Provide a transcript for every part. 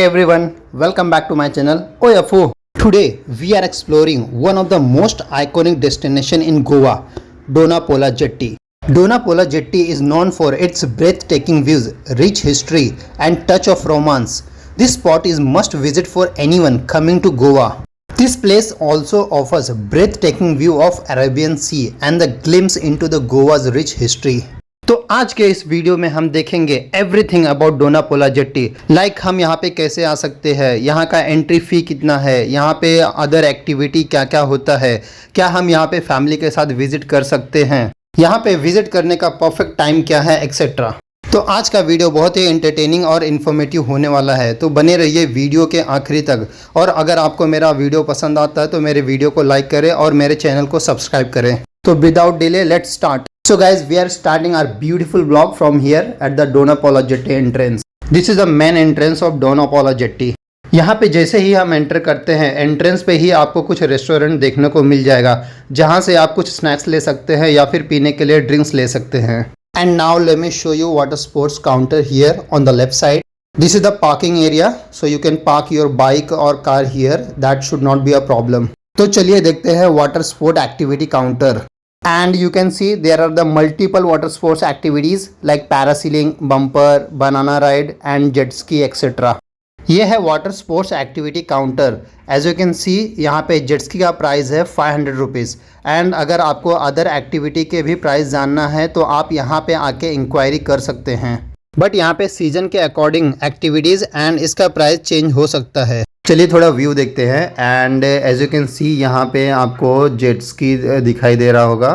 Hey everyone, welcome back to my channel OFO. Today we are exploring one of the most iconic destination in Goa, Donapola Jetty. Donapola Jetty is known for its breathtaking views, rich history and touch of romance. This spot is must visit for anyone coming to Goa. This place also offers a breathtaking view of Arabian Sea and the glimpse into the Goa's rich history. तो आज के इस video में हम देखेंगे everything about Dona Paula jetty. Like हम यहाँ पे कैसे आ सकते हैं, यहाँ का एंट्री फ़ी कितना है, यहाँ पे अदर एक्टिविटी क्या क्या होता है, क्या हम यहाँ पे फैमिली के साथ विजिट कर सकते हैं, यहाँ पे विजिट करने का परफेक्ट टाइम क्या है, एक्सेट्रा। तो आज का वीडियो बहुत ही एंटरटेनिंग और इन्फॉर्मेटिव होने वाला है, तो बने रहिए वीडियो के आखिरी तक। और अगर आपको मेरा वीडियो पसंद आता है तो मेरे वीडियो को लाइक करें और मेरे चैनल को सब्सक्राइब करें। तो without delay let's start. So guys, we are starting our beautiful vlog from here at the Donapola Jetty entrance. This is the main entrance of Donapola Jetty. यहाँ पे जैसे ही हम एंटर करते हैं, एंट्रेंस पे ही आपको कुछ रेस्टोरेंट देखने को मिल जाएगा, जहाँ से आप कुछ स्नैक्स ले सकते हैं या फिर पीने के लिए ड्रिंक्स ले सकते हैं। And now let me show you water sports counter here on the left side. This is the parking area, so you can park your bike or car here. That should not be a problem. तो चलिए देखते हैं water sport activity counter. And you can see there are the multiple water sports activities like parasailing, bumper, banana ride and jet ski etc. ये है water sports activity counter. As you can see यहाँ पे jet ski का price है 500 rupees. And अगर आपको other activity के भी प्राइस जानना है तो आप यहाँ पे आके इंक्वायरी कर सकते हैं। बट यहाँ पे सीजन के अकॉर्डिंग एक्टिविटीज़ एंड इसका प्राइस चेंज हो सकता है। चलिए थोड़ा व्यू देखते हैं। And as you can see यहाँ पे आपको जेट स्की दिखाई दे रहा होगा।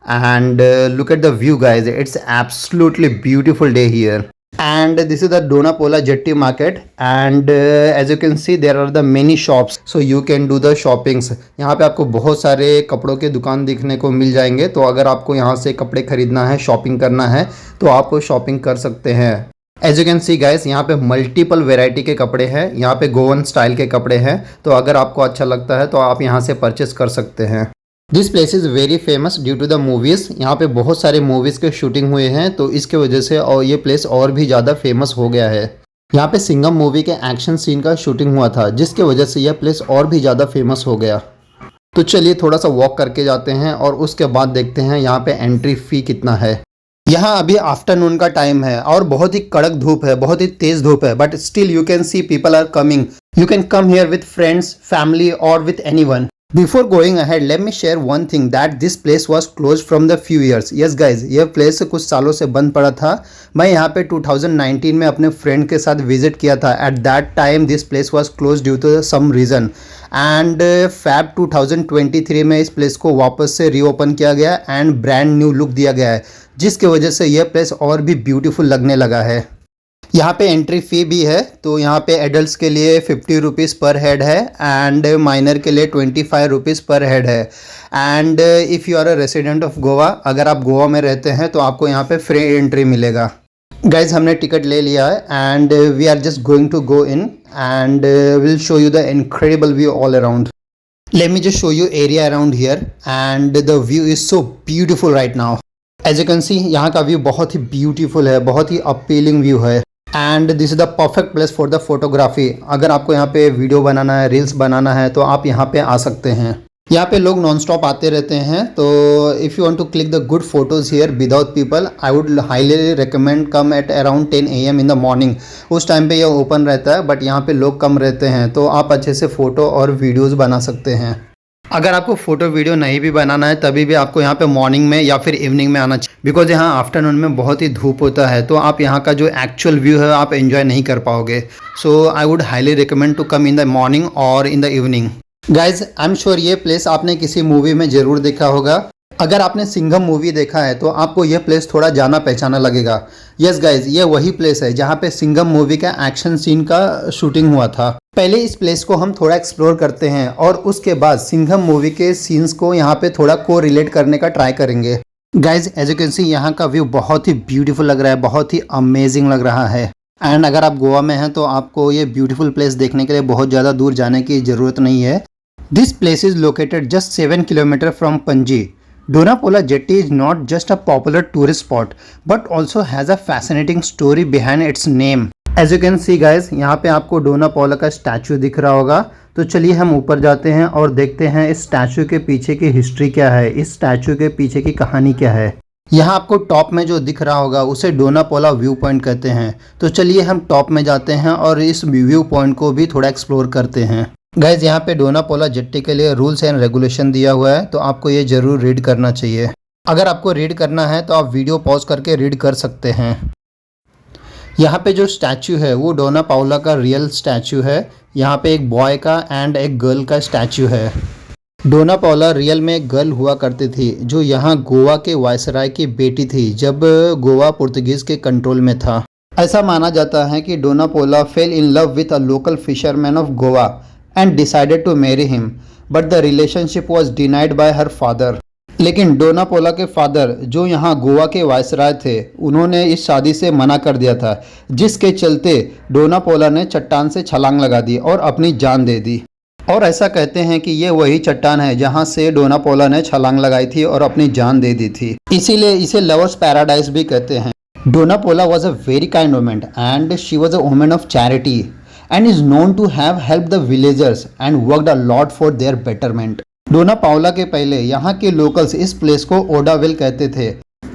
And look at the view guys, it's absolutely beautiful day here. And this is the Donapaula jetty market. And as you can see there are the many shops, so you can do the shoppings. यहाँ पे आपको बहुत सारे कपड़ों के दुकान दिखने को मिल जाएंगे, तो अगर आपको यहाँ से कपड़े खरीदना है, शॉपिंग करना है तो आप शॉपिंग कर सकते हैं। As you can see guys, यहाँ पे मल्टीपल वेराइटी के कपड़े हैं, यहाँ पे गोवन स्टाइल के कपड़े हैं, तो अगर आपको अच्छा लगता है तो आप यहाँ से परचेस कर सकते हैं। This place is very famous due to the movies. यहाँ पे बहुत सारे मूवीज़ के शूटिंग हुए हैं, तो इसके वजह से और ये प्लेस और भी ज़्यादा फेमस हो गया है। यहाँ पे सिंघम मूवी के एक्शन सीन का शूटिंग हुआ था, जिसके वजह से यह प्लेस और भी ज़्यादा फेमस हो गया। तो चलिए थोड़ा सा वॉक करके जाते हैं और उसके बाद देखते हैं यहाँ पे एंट्री फ़ी कितना है। यहाँ अभी आफ्टरनून का टाइम है और बहुत ही कड़क धूप है, बहुत ही तेज धूप है, but still you can see people are coming. You can come here with friends, family और with anyone. Before going ahead, let me share one thing that this place was closed from the few years. Yes guys, यह place कुछ सालों से बंद पड़ा था। मैं यहाँ पे 2019 में अपने फ्रेंड के साथ विजिट किया था। At that time this place was closed due to some reason. And Feb 2023 में इस प्लेस को वापस से रीओपन किया गया एंड ब्रांड न्यू लुक दिया गया है, जिसके वजह से यह प्लेस और भी ब्यूटीफुल लगने लगा है। यहाँ पे एंट्री फ़ी भी है, तो यहाँ पे एडल्ट्स के लिए 50 रुपीज़ पर हेड है एंड माइनर के लिए 25 रुपीज़ पर हेड है। And if you are a resident of Goa, अगर आप गोवा में रहते हैं तो आपको यहाँ पे फ्री एंट्री मिलेगा। गाइज हमने टिकट ले लिया है and we are just going to go in and will show you the incredible view all around. Let me just show you area around here and the view is so beautiful right now. As you can see यहाँ का view बहुत ही beautiful है, बहुत ही appealing view है। And this is the perfect place for the photography. अगर आपको यहाँ पे वीडियो बनाना है, रील्स बनाना है, तो आप यहाँ पे आ सकते हैं। यहाँ पे लोग नॉन स्टॉप आते रहते हैं, तो if you want to click the good photos here without people, I would highly recommend come at around 10 AM in the morning. उस टाइम पे यह ओपन रहता है, बट यहाँ पे लोग कम रहते हैं, तो आप अच्छे से फ़ोटो और वीडियोज़ बना सकते हैं। अगर आपको फोटो वीडियो नहीं भी बनाना है तभी भी आपको यहाँ पे मॉर्निंग में या फिर इवनिंग में आना चाहिए, बिकॉज यहाँ आफ्टरनून में बहुत ही धूप होता है, तो आप यहाँ का जो एक्चुअल व्यू है आप एंजॉय नहीं कर पाओगे। So I would highly recommend to come in the morning और in the evening. Guys I am sure ये प्लेस आपने किसी मूवी में ज़रूर देखा होगा। अगर आपने सिंघम मूवी देखा है तो आपको यह प्लेस थोड़ा जाना पहचाना लगेगा। यस गाइज, ये वही प्लेस है जहाँ पे सिंघम मूवी का एक्शन सीन का शूटिंग हुआ था। पहले इस प्लेस को हम थोड़ा एक्सप्लोर करते हैं और उसके बाद सिंघम मूवी के सीन्स को यहाँ पे थोड़ा को रिलेट करने का ट्राई करेंगे। Guys as you can see यहाँ का व्यू बहुत ही ब्यूटीफुल लग रहा है, बहुत ही अमेजिंग लग रहा है। एंड अगर आप गोवा में हैं तो आपको ये ब्यूटीफुल प्लेस देखने के लिए बहुत ज़्यादा दूर जाने की ज़रूरत नहीं है। This place is located just 7 kilometre from Panaji. Donapola Jetty is not just a popular tourist spot but also has a fascinating story behind its name. As you can see guys, यहाँ पे आपको डोना पौला का स्टैचू दिख रहा होगा। तो चलिए हम ऊपर जाते हैं और देखते हैं इस स्टैचू के पीछे की हिस्ट्री क्या है, इस स्टैचू के पीछे की कहानी क्या है। यहाँ आपको टॉप में जो दिख रहा होगा उसे डोना पौला व्यू पॉइंट कहते हैं। तो चलिए हम टॉप में जाते हैं और इस व्यू पॉइंट को भी थोड़ा एक्सप्लोर करते हैं। गाइज यहाँ पे डोना पौला जेट्टी के लिए रूल्स एंड रेगुलेशन दिया हुआ है, तो आपको ये जरूर रीड करना चाहिए। अगर आपको रीड करना है तो आप वीडियो पॉज करके रीड कर सकते हैं। यहाँ पे जो स्टैचू है वो डोना पौला का रियल स्टैचू है। यहाँ पे एक बॉय का एंड एक गर्ल का स्टैचू है। डोना पौला रियल में एक गर्ल हुआ करती थी जो यहाँ गोवा के वायसराय की बेटी थी जब गोवा पुर्तगीज के कंट्रोल में था। ऐसा माना जाता है कि Dona Paula fell in love with a local fisherman of Goa and decided to marry him, but the relationship was denied by her father. लेकिन डोना पौला के फादर जो यहाँ गोवा के वायसराय थे, उन्होंने इस शादी से मना कर दिया था, जिसके चलते डोना पौला ने चट्टान से छलांग लगा दी और अपनी जान दे दी। और ऐसा कहते हैं कि ये वही चट्टान है जहाँ से डोना पौला ने छलांग लगाई थी और अपनी जान दे दी थी, इसीलिए इसे लवर्स पैराडाइज भी कहते हैं। Dona Paula was a very kind woman and she was a woman of charity and is known to have help the villagers and worked a lot for their betterment. Dona Paula के पहले यहाँ के लोकल्स इस प्लेस को ओडाविल कहते थे,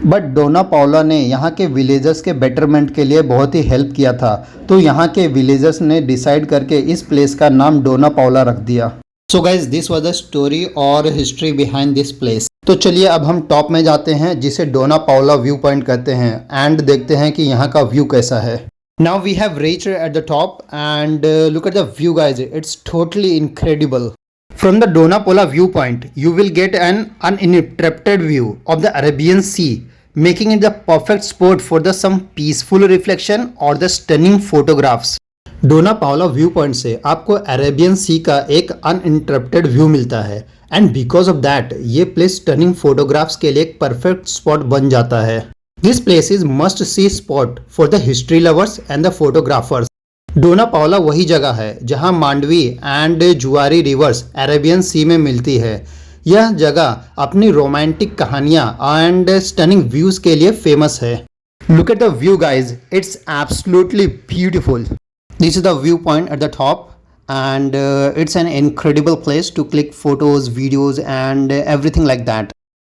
बट डोना पौला ने यहाँ के विलेजर्स के बेटरमेंट के लिए बहुत ही हेल्प किया था, तो यहाँ के विलेजर्स ने डिसाइड करके इस प्लेस का नाम डोना पौला रख दिया। So guys, this was the story और हिस्ट्री बिहाइंड दिस प्लेस। तो चलिए अब हम टॉप में जाते हैं जिसे डोना पौला व्यू पॉइंट कहते हैं एंड देखते हैं कि यहाँ का व्यू कैसा है। Now we have reached at the top and look at the view guys, it's totally incredible. From the Dona Pola viewpoint, you will get an uninterrupted view of the Arabian Sea, making it the perfect spot for the some peaceful reflection or the stunning photographs. Dona Paula view point से आपको Arabian सी का एक uninterrupted view मिलता है and because of that ये place stunning photographs के लिए एक परफेक्ट स्पॉट बन जाता है। This place is must see spot for the history lovers and the photographers. Dona Paula वही जगह है जहां Mandovi and Zuari rivers Arabian sea में मिलती है। यह जगह अपनी रोमांटिक कहानियां एंड स्टनिंग व्यूज के लिए फेमस है। Look at the view guys, it's absolutely beautiful. This is the view point at the top and it's an incredible place to click photos, videos and everything like that.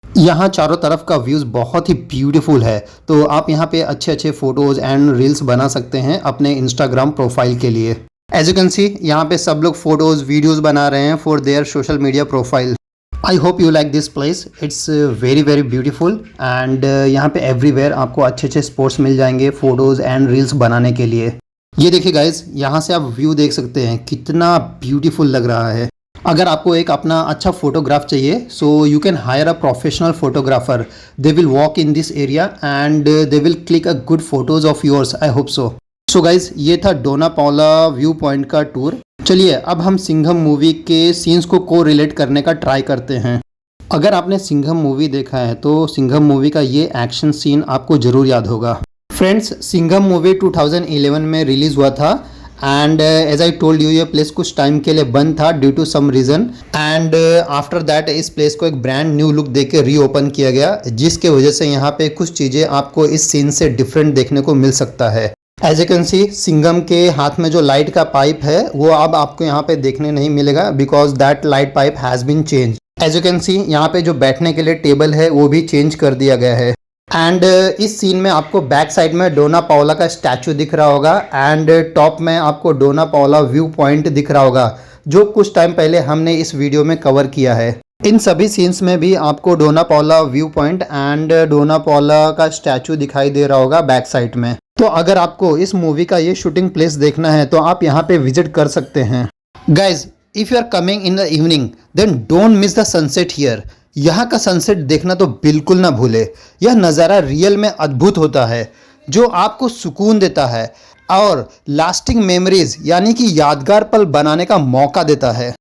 यहाँ चारों तरफ का views बहुत ही beautiful है, तो आप यहाँ पे अच्छे अच्छे फोटोज़ एंड रील्स बना सकते हैं अपने इंस्टाग्राम प्रोफाइल के लिए। एज यू कैन सी, यहाँ पे सब लोग फोटोज़ वीडियोज़ बना रहे हैं for their social media profile. I hope you like this place, it's very very beautiful and यहाँ पे एवरीवेयर आपको अच्छे अच्छे स्पॉट्स मिल जाएंगे फोटोज़ एंड रील्स बनाने के लिए। ये देखिए गाइज, यहाँ से आप व्यू देख सकते हैं कितना ब्यूटीफुल लग रहा है। अगर आपको एक अपना अच्छा फोटोग्राफ चाहिए, सो you can hire a professional photographer. They will walk in this area and they will click a good photos of yours. I hope so. So guys, ये था डोना पौला व्यू पॉइंट का टूर। चलिए अब हम सिंघम मूवी के scenes को relate करने का ट्राई करते हैं। अगर आपने सिंघम मूवी देखा है तो सिंघम मूवी का ये एक्शन सीन आपको जरूर याद होगा। फ्रेंड्स, सिंघम मूवी 2011 में रिलीज हुआ था and as I told you, ये प्लेस कुछ टाइम के लिए बंद था due to some reason and after that इस प्लेस को एक ब्रांड न्यू लुक देके रीओपन किया गया, जिसके वजह से यहाँ पे कुछ चीज़ें आपको इस सीन से डिफरेंट देखने को मिल सकता है। As you can see, Singham के हाथ में जो लाइट का पाइप है वो अब आपको यहाँ पे देखने नहीं मिलेगा because that light pipe has been change. As you can see, यहाँ पे जो बैठने के लिए टेबल है वो भी चेंज कर दिया गया है एंड इस सीन में आपको बैक साइड में डोना पौला का स्टैचू दिख रहा होगा एंड टॉप में आपको डोना पौला व्यू पॉइंट दिख रहा होगा, जो कुछ टाइम पहले हमने इस वीडियो में कवर किया है। इन सभी सीन्स में भी आपको डोना पौला व्यू पॉइंट एंड डोना पौला का स्टैचू दिखाई दे रहा होगा बैक साइड में। तो अगर आपको इस मूवी का ये शूटिंग प्लेस देखना है तो आप यहाँ पे विजिट कर सकते हैं। Guys, if you are coming in the evening then don't miss the sunset here. यहाँ का सनसेट देखना तो बिल्कुल ना भूले। यह नज़ारा रियल में अद्भुत होता है, जो आपको सुकून देता है और लास्टिंग मेमोरीज यानी कि यादगार पल बनाने का मौका देता है।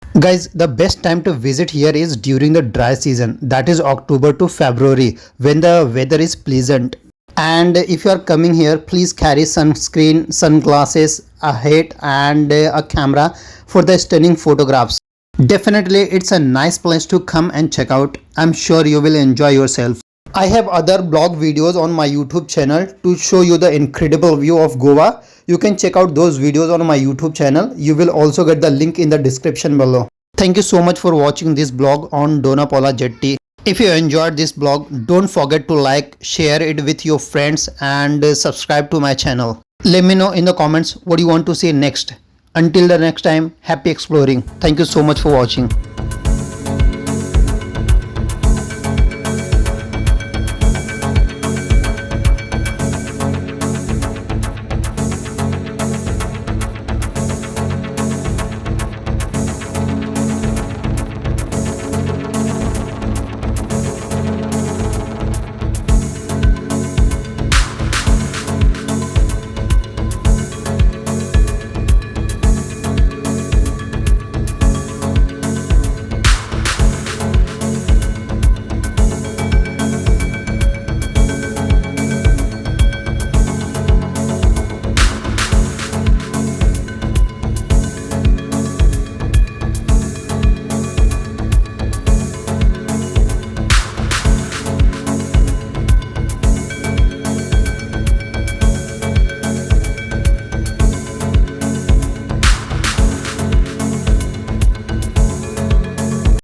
Guys, the best time to visit here is during the dry season, that is October to February, when the weather is pleasant. And if you are coming here, please carry sunscreen, sunglasses, a hat and a camera for the stunning photographs. Definitely it's a nice place to come and check out. I'm sure you will enjoy yourself. I have other blog videos on my YouTube channel to show you the incredible view of Goa. You can check out those videos on my YouTube channel. You will also get the link in the description below. Thank you so much for watching this blog on Donapola Jetty. If you enjoyed this blog, don't forget to like, share it with your friends and subscribe to my channel. Let me know in the comments what you want to see next. Until the next time, happy exploring. Thank you so much for watching.